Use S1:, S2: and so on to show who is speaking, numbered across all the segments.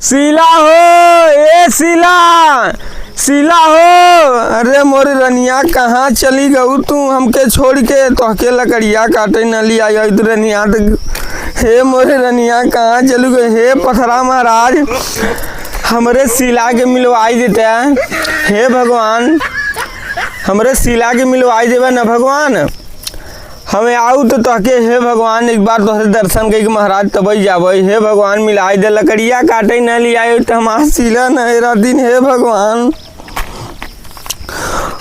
S1: शीला हो, ए शीला, शीला हो। अरे मोर रनिया कहाँ चली गऊ तू हमके छोड़ के? तो के लकड़िया काटे न लिया रनिया। हे मोर रनिया कहाँ चली गई? हे पथरा महाराज हमरे शीला के मिलवाई देते हैं। हे भगवान हमरे शीला के मिलवाई देवे न भगवान। हमें आऊ तो तहके हे भगवान एक बार तोहरे दर्शन करके महाराज तब जाबे। हे भगवान मिलाई दे, लकड़िया काटे न लिया तो हमार शीला नहरा दिन। हे भगवान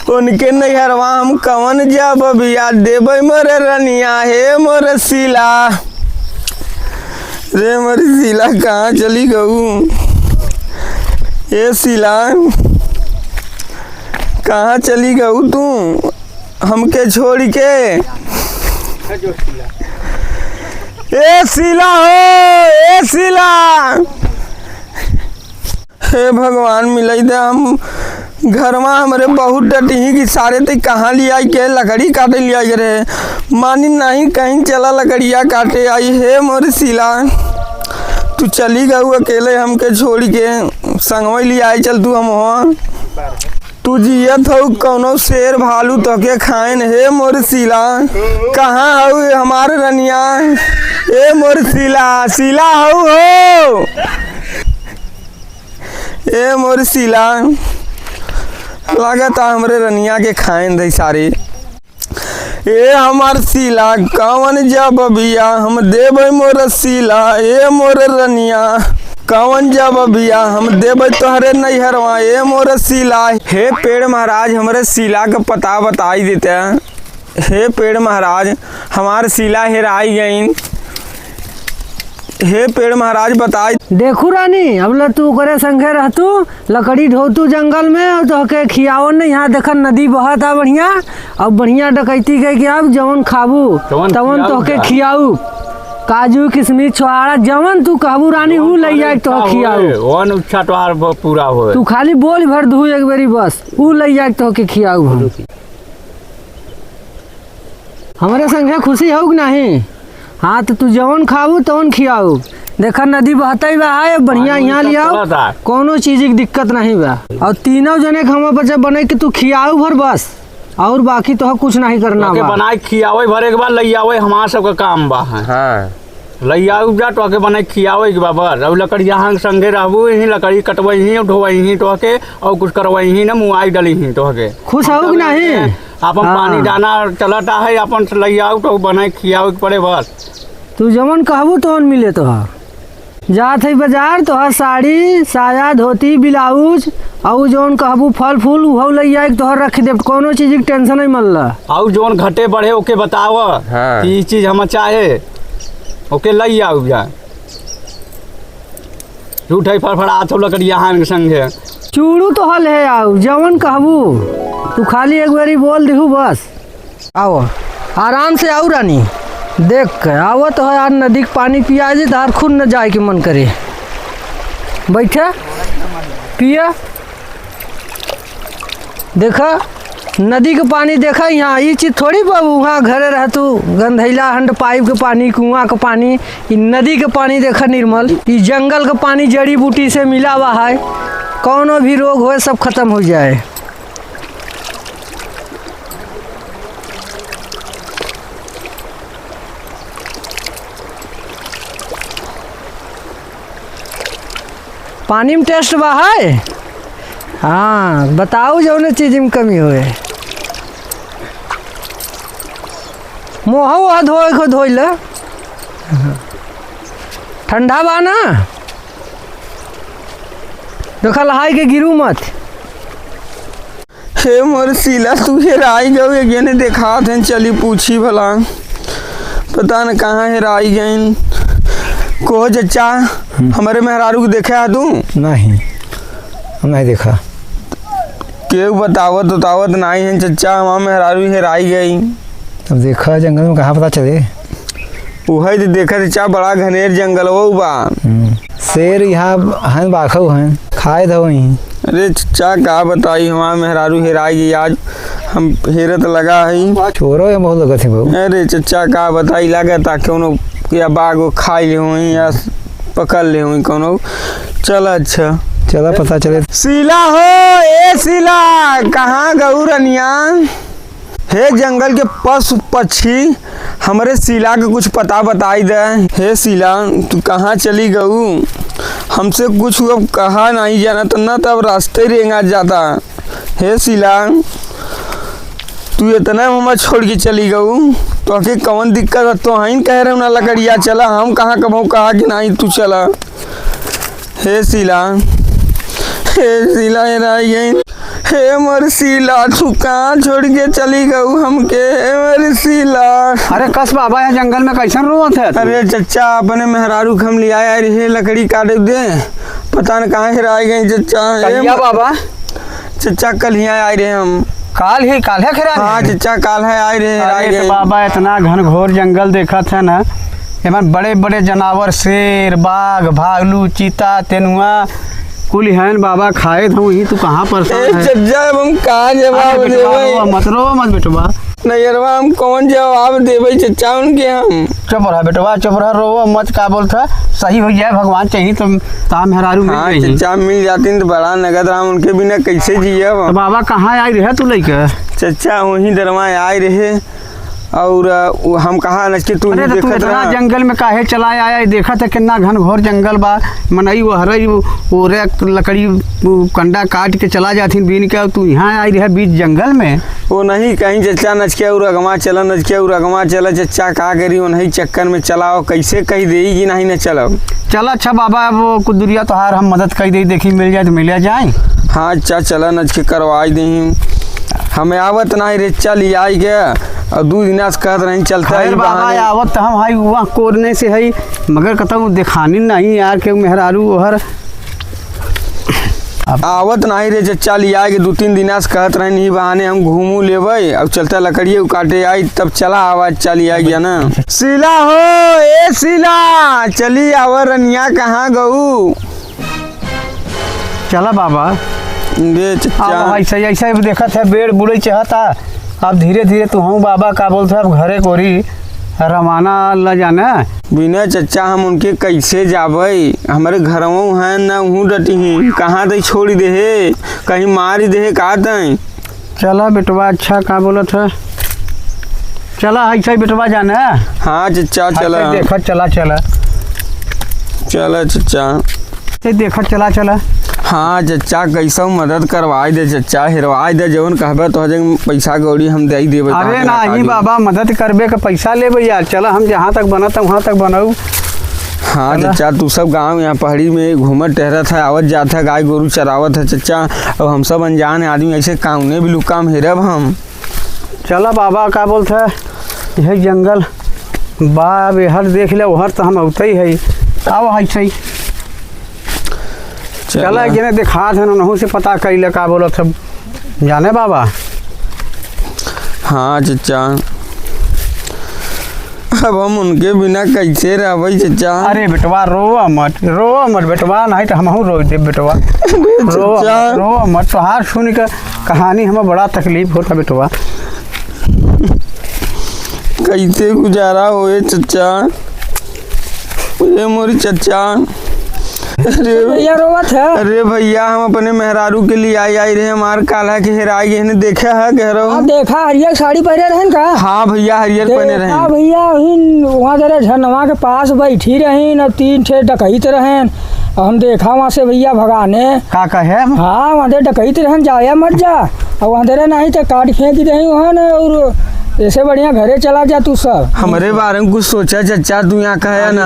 S1: उनके नैहरवा हम कवन जब बिया देवे मोरे रनिया। हे मोरे शीला, रे मोरी शीला कहाँ चली गऊ? ये शीला कहाँ चली गऊ तू हमके छोड़ के? ए शीला हो, ए शीला। हे भगवान मिलाई दे, हम घर में हमारे बहुत डटी कि सारे ते कहाँ लिया के लकड़ी काटे लिया रे। मानी नहीं कहीं चला लकड़िया काटे आई। हे मोर शीला तू चली गऊ अकेले हमके छोड़ के, संगवे लिया आई चल तू हम हो। तू जियत हो कौनो शेर भालू तोके खाएन। हे मोर शीला कहाँ हो हमारे रनिया? ए मोर शीला, शीला हो। ए मोर शीला लागता हमरे रनिया के खाएन दे सारे। ए हमार शीला कवन जब बिया हम देवे मोर शीला। ए मोर रनिया कवन जब बिया हम देवे तोहरे नैहरवा। ए मोर शीला। हे पेड़ महाराज हमरे शीला का पता बताई देते हैं। हे पेड़ महाराज हमार शीला हेराई गई। हे पेड़ महाराज बताई।
S2: देखू रानी अब तू करे संगे रहतू लकड़ी ढोतू जंगल में और तोहके खियाओ नहीं। यहाँ देख नदी बहत है बढ़िया। अब बढ़िया डकैती कह के अब जवन खाबू तवन तोहके खियाऊ। काजू किशमिश छोहाड़ा जवन तू कहबू रानी ऊ ले जाए तो खियाऊ।
S3: पूरा हो
S2: तू खाली बोल भर धू एक बेरी बस ऊ ले जाए तो के खियाऊ। हमारे संगे खुशी हो कि नहीं? हाँ तो तू जवन खाबू तवन खियाऊ। देखा नदी बहते बा है बढ़िया। यहाँ लियाओ कोनो चीज की दिक्कत नहीं बा। और तीनों जने हम बच्चे बने कि तू खियाऊ भर बस और बाकी तो कुछ नहीं करना बा।
S3: बनाए खियावे भरे के बाद लइयावे हमारा सबका काम बा। हाँ लइयाऊ जा तो के बनाए खियावे के बाद और लकड़ी यहाँ संगे रहबू ही लकड़ी कटवई ही ढोवई ही तो के और कुछ करवई ही ना मुआई डली ही तो के।
S2: खुश हो कि नहीं?
S3: अपन पानी दाना चलता है अपन लइयाऊ तो बनाए खियावे के पड़े बस।
S2: तू जवन कहबू तवन मिले तो जात है बाजार तो साड़ी साया धोती ब्लाउज और जौन कहबू फल फूल उहो लइया तोहर रख दे। कोनो चीज की टेंशन नहीं मन ला।
S3: और जौन घटे बढ़े ओके बताव। हाँ। कि चीज हम चाहे ओके लइया जा झूठ है फड़फड़ात हो लकड़ी यहाँ के संगे।
S2: चूड़ू तो हल है आओ जवन कहबू तू खाली एक बारी बोल दिहू बस। आओ आराम से आओ रानी देख के आओ तो यार नदी के पानी पिया जे तार खुद न जाए के मन करे। बैठे पिया देखा नदी के पानी देखा। यहाँ ये चीज थोड़ी बाबू वहाँ घरे रह तू गंधैला हंड पाइप के पानी कुआं का पानी। ये नदी के पानी देखा निर्मल। ये जंगल का पानी जड़ी बूटी से मिला हुआ है। कौनो भी रोग हो सब खत्म हो जाए। पानी में टेस्ट बा है। हाँ बताओ जौन चीज में कमी होए। मोह धोए को धोई ले ठंडा बा ना देखा लहाई के गिरू मत।
S1: हे मोर शीला तू हेराई गऊ ने देखा थे चली पूछी भला पता न कहाँ हेराई गई। को चचा हमारे मेहरारू को देखा है तू?
S4: नहीं हम नहीं देखा।
S1: क्यों बतावत उतावत नहीं है चचा हमारा मेहरारू हेराई गई।
S4: अब देखा जंगल में कहाँ पता चले।
S1: वही तो देखा चचा बड़ा घनेर जंगल वो बा।
S4: शेर यहाँ हैं बाखो हैं खाए दो वहीं।
S1: अरे चचा का बताई हमारा मेहरारू हेराई गई आज हम हेरत लगा है।
S4: चोरो या बहुत लोग थे बहु।
S1: अरे चचा का बताई लगा था क्यों या बाग खाई हुई या पकड़ ले हुई कोनो। चल अच्छा
S4: चला पता चले।
S1: शीला हो, ए शीला, कहाँ गऊ रनिया? हे जंगल के पशु पक्षी, हमरे शीला के कुछ पता बताई दे। हे शीला, तू कहाँ चली गऊ? हमसे कुछ अब कहा नहीं जाना तो न तब रास्ते रेंगा जाता। हे शीला, तू इतना हमें छोड़ के चली गऊ, तो के कौन दिक्कत है? तो हम कह रहे ना लकड़िया चला, हम कहाँ कबहू कहा कि नहीं तू चला। हे शीला, हे शीला, हे मोर शीला, तू कहाँ छोड़ के चली गऊ हमके? हे मोर शीला।
S3: अरे कस बाबा, यहाँ जंगल में कैसन रोत है?
S1: अरे चचा, अपने मेहरारू खम लिया रे, लकड़ी काटे दे, पता न कहाँ हेराई गई चचा।
S3: बाबा
S1: चचा कल ही आए रहे हम।
S3: काल है खरा?
S1: हाँ चचा, काल है आए रहे, हेराई
S3: अरे
S1: गए।
S3: तो बाबा इतना घनघोर जंगल देखा था ना, एमन बड़े बड़े जानवर, शेर, बाघ, भालू, चीता, तेनुआ कुल हैं बाबा, खाए थे वही। तू कहाँ परेशान है?
S1: चचा, अब हम कहाँ जवाब देवे?
S3: मत रो मत बेटवा,
S1: नैयरवा, हम कौन जवाब देवे चचा उनके? हम
S3: चुप रहा बेटवा, चुप रहा, रो मत। का बोलता सही हो जाए, भगवान चाहिए तो ताम मेहरारू मिल
S1: हाँ
S3: गई।
S1: चचा, मिल जाती तो बड़ा नगद राम, उनके बिना कैसे जिये?
S3: तो बाबा कहाँ आई रहे तू लेके?
S1: चचा वहीं दरवा आए रहे, और हम कहा न कि तू
S3: अरे तो तू
S1: देखत
S3: इतना
S1: रहा।
S3: जंगल में काहे चला आया? देखा था कितना घनघोर जंगल बा, मनई वो हरई वो रे लकड़ी कंडा काट के चला जाती बीन के, तू यहाँ आई रहे बीच जंगल में?
S1: वो नहीं कहीं चचा नचके उगमा चला, नचके उगमा चला। चचा का करी, वो नहीं चक्कर में चलाओ, कैसे कही दे कि नहीं न चलो।
S3: चल अच्छा बाबा, वो कुछ दूरिया तो हार हम मदद कर दे, देखी मिल जाए तो मिल जाए।
S1: हाँ अच्छा, चला नचके करवाई दही। हमें आवत नहीं रे, चल आई गया और 2 दिन से कहत नहीं चलता है
S3: बाबा आवत हम हाई वहाँ कोरने से है, मगर कहता दिखानी नहीं यार के मेहरारू हर
S1: आवत नहीं रे चचा, लिया के 2-3 दिन से कहत रहे नहीं, बहाने हम घूमू लेवे। अब चलता लकड़िए काटे आई, तब चला आवाज चली आ गया ना। शीला हो, ए शीला, चली आवा रनिया, कहाँ गऊ?
S3: चला बाबा
S1: रे चचा,
S3: ऐसा ऐसा देखा था बेड़ बुड़े चाहता। अब धीरे धीरे तू हूँ बाबा का बोलता, अब घरे कोरी रवाना ल जाना।
S1: बिना चचा हम उनके कैसे जाबे? हमारे घरों हैं ना, हूँ डटी, कहाँ दे छोड़ दे है, कहीं मार दे का दे।
S3: चला बेटवा, अच्छा का बोलत है, चला ऐसा बेटवा जाना।
S1: हाँ चचा चला,
S3: देखा चला चला
S1: चला चचा,
S3: देखा चला चला।
S1: हाँ चचा, कैसा मदद करवाई दे चचा, हिरवाई दे, जवन कहबे तो पैसा गौड़ी हम दे देबे।
S3: अरे नहीं बाबा, मदद करबे का पैसा लेबे यार, चला हम जहाँ तक बनता वहाँ तक बनाऊ।
S1: हाँ चचा, तू सब गांव यहाँ पहाड़ी में घूमत टहरत है, आवत जात है, गाय गोरू चरावत है चचा। अब हम सब अनजान आदमी ऐसे काउने भी लुकाम हेरब हम।
S3: चला बाबा का बोलता है, यही जंगल बा बेहर देख ले, उहर तो हम औते ही है। आओ है सही, चला कि देखा थे नहू से पता कैले का बोलत है, जाने बाबा।
S1: हाँ चचा, अब हम उनके बिना कैसे रहबे चचा?
S3: अरे बेटवा रो मत बेटवा, नहीं तो हमहू रो दे बेटवा। रो मत, तो हार सुन के कहानी हमें बड़ा तकलीफ होता बेटवा।
S1: कैसे गुजारा होए चचा? ये मोरी चचा, अरे
S2: भैया रोवत है।
S1: अरे भैया, हम अपने मेहरारू के लिए आई रहे, हमार काला के हेराई गए, देखा है गहरो?
S2: हाँ देखा, हरियर साड़ी पहने रहन का?
S1: हाँ भैया, हरियर पहने रहे।
S2: हाँ भैया, वहाँ जरा झरनवा के पास बैठी रही न, 3 ठे डकैत रहन, हम देखा वहाँ से भैया भगाने।
S3: का कहे?
S2: हाँ वहाँ दे डकैत रहन, जाया मत जा, और वहाँ दे नहीं तो काट फेंक रही वहाँ न, और ऐसे बढ़िया घरे चला जा तू सब।
S1: हमारे बारे में कुछ सोचा चचा, तू यहाँ कहा ना?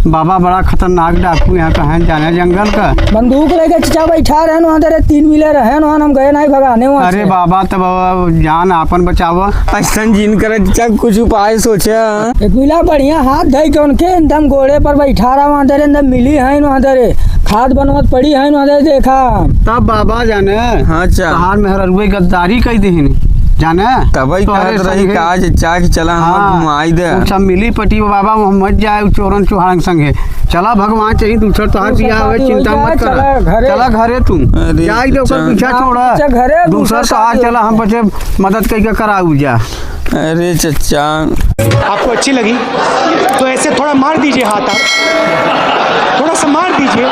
S3: बाबा बड़ा खतरनाक डाकू यहाँ का है, जाने जंगल का।
S2: बंदूक लेके चचा बैठा रहन, वहाँ दे 3 मिले रहन, वहाँ हम गए नहीं भगाने वहाँ
S3: अरे
S2: से।
S3: बाबा तो बाबा जान आपन बचावा।
S1: ऐसा जिन करे चचा, कुछ उपाय सोचा।
S2: एक मिला बढ़िया हाथ धई के उनके एकदम घोड़े पर बैठा रहा, वहाँ दे एकदम मिली है, वहाँ दे खाद बनवत पड़ी है, वहाँ दे देखा।
S3: तब बाबा जाने
S1: हाँ चचा,
S3: तहार मेहरुए गद्दारी कई दीन, जाने
S1: तबई
S3: तोहरे
S1: कहत रही
S3: संगे-
S1: का चचा के चला हम
S3: हाँ,
S1: घुमाई दे
S3: उ सब मिली पटी बाबा मोहम्मद जाए चोरन चुहान संगे चला भगवान चाहिए दूसरा तोहार बियाह होवे चिंता मत कर चला घरे तू
S1: अरे
S3: जाए दे ओकर
S1: चचा।
S3: पीछा
S2: अच्छा,
S3: छोड़ा
S2: घरे
S3: दूसरा तोहार चला हम बचे मदद करके कराऊ जा
S1: अरे चचा
S5: आपको अच्छी लगी तो ऐसे थोड़ा मार दीजिए हाथ आप थोड़ा सा मार दीजिए।